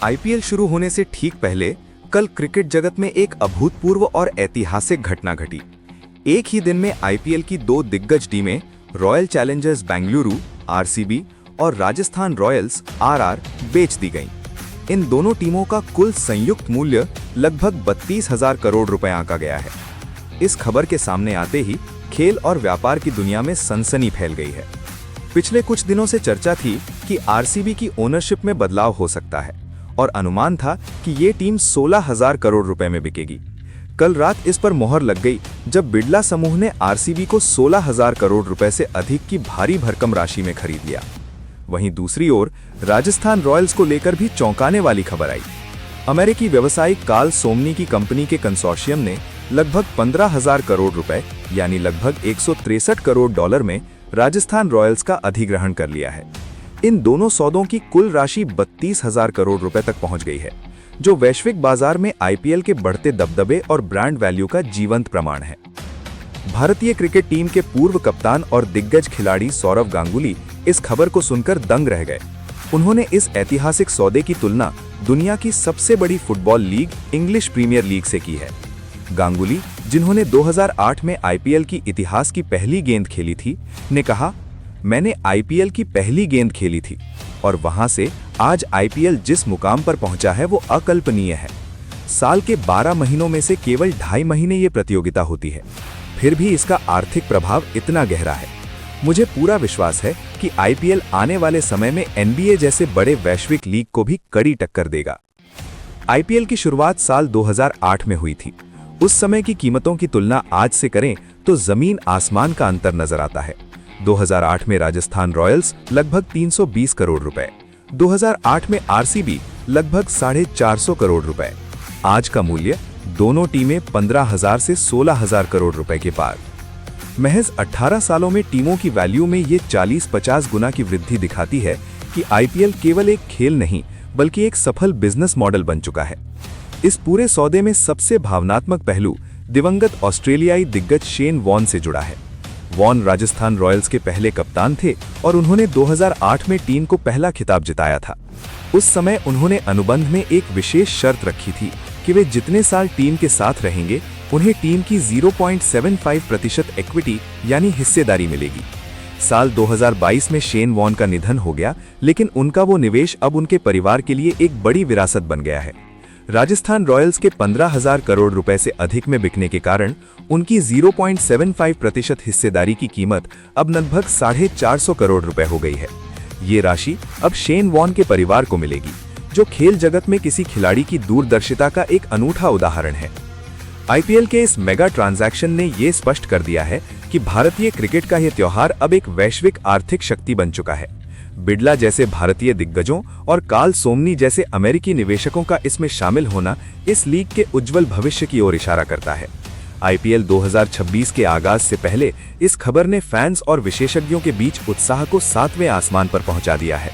IPL शुरू होने से ठीक पहले कल क्रिकेट जगत में एक अभूतपूर्व और ऐतिहासिक घटना घटी। एक ही दिन में आईपीएल की दो दिग्गज टीमें रॉयल चैलेंजर्स बेंगलुरु आरसीबी और राजस्थान रॉयल्स आरआर बेच दी गईं। इन दोनों टीमों का कुल संयुक्त मूल्य लगभग 32,000 करोड़ रुपए आंका गया है। इस खबर के सामने आते ही खेल और व्यापार की दुनिया में सनसनी फैल गई है। पिछले कुछ दिनों से चर्चा थी कि आरसीबी की ओनरशिप में बदलाव हो सकता है और अनुमान था कि ये टीम 16,000 करोड़ रुपए में बिकेगी। कल रात इस पर मोहर लग गई जब बिड़ला समूह ने आरसीबी को 16,000 करोड़ रुपए से अधिक की भारी भरकम राशि में खरीद लिया। वहीं दूसरी ओर राजस्थान रॉयल्स को लेकर भी चौंकाने वाली खबर आई। अमेरिकी व्यवसायी कार्ल सोमनी की कंपनी के कंसोर्शियम ने लगभग 15,000 करोड़ रुपए यानी लगभग 163 करोड़ डॉलर में राजस्थान रॉयल्स का अधिग्रहण कर लिया है। इन दोनों सौदों की कुल राशि 32,000 करोड़ रुपए तक पहुंच गई है, जो वैश्विक बाजार में आईपीएल के बढ़ते दबदबे और ब्रांड वैल्यू का जीवंत प्रमाण है। भारतीय क्रिकेट टीम के पूर्व कप्तान और दिग्गज खिलाड़ी सौरव गांगुली इस खबर को सुनकर दंग रह गए। उन्होंने इस ऐतिहासिक सौदे की तुलना दुनिया की सबसे बड़ी football league English premier league से की है। गांगुली, जिन्होंने 2008 में आईपीएल की इतिहास की पहली गेंद खेली थी, ने कहा, मैंने आईपीएल की पहली गेंद खेली थी और वहां से आज आईपीएल जिस मुकाम पर पहुंचा है वो अकल्पनीय है। साल के 12 महीनों में से केवल 2.5 महीने ये प्रतियोगिता होती है, फिर भी इसका आर्थिक प्रभाव इतना गहरा है। मुझे पूरा विश्वास है कि आईपीएल आने वाले समय में एनबीए जैसे बड़े वैश्विक लीग को भी कड़ी टक्कर देगा। आईपीएल की शुरुआत साल 2008 में हुई थी। उस समय की कीमतों की तुलना आज से करें तो जमीन आसमान का अंतर नजर आता है। 2008 में राजस्थान रॉयल्स लगभग 320 करोड़ रुपए, 2008 में आरसीबी लगभग 450 करोड़ रुपए। आज का मूल्य दोनों टीमें 15,000 से 16,000 करोड़ रुपए के पार। महज 18 सालों में टीमों की वैल्यू में ये 40-50 गुना की वृद्धि दिखाती है कि आईपीएल केवल एक खेल नहीं बल्कि एक सफल बिजनेस मॉडल बन चुका है। इस पूरे सौदे में सबसे भावनात्मक पहलू दिवंगत ऑस्ट्रेलियाई दिग्गज शेन वॉर्न से जुड़ा है। वॉर्न राजस्थान रॉयल्स के पहले कप्तान थे और उन्होंने 2008 में टीम को पहला खिताब जिताया था। उस समय उन्होंने अनुबंध में एक विशेष शर्त रखी थी कि वे जितने साल टीम के साथ रहेंगे उन्हें टीम की 0.75% इक्विटी यानी हिस्सेदारी मिलेगी। साल 2022 में शेन वॉर्न का निधन हो गया, लेकिन उनका वो निवेश अब उनके परिवार के लिए एक बड़ी विरासत बन गया है। राजस्थान रॉयल्स के 15,000 करोड़ रुपए से अधिक में बिकने के कारण उनकी 0.75% हिस्सेदारी की कीमत अब लगभग 450 करोड़ रुपए हो गई है। ये राशि अब शेन वॉर्न के परिवार को मिलेगी, जो खेल जगत में किसी खिलाड़ी की दूरदर्शिता का एक अनूठा उदाहरण है। आईपीएल के इस मेगा ट्रांजैक्शन ने ये स्पष्ट कर दिया है कि भारतीय क्रिकेट का यह त्योहार अब एक वैश्विक आर्थिक शक्ति बन चुका है। बिड़ला जैसे भारतीय दिग्गजों और कार्ल सोमनी जैसे अमेरिकी निवेशकों का इसमें शामिल होना इस लीग के उज्जवल भविष्य की ओर इशारा करता है। आईपीएल 2026 के आगाज से पहले इस खबर ने फैंस और विशेषज्ञों के बीच उत्साह को 7वें आसमान पर पहुंचा दिया है।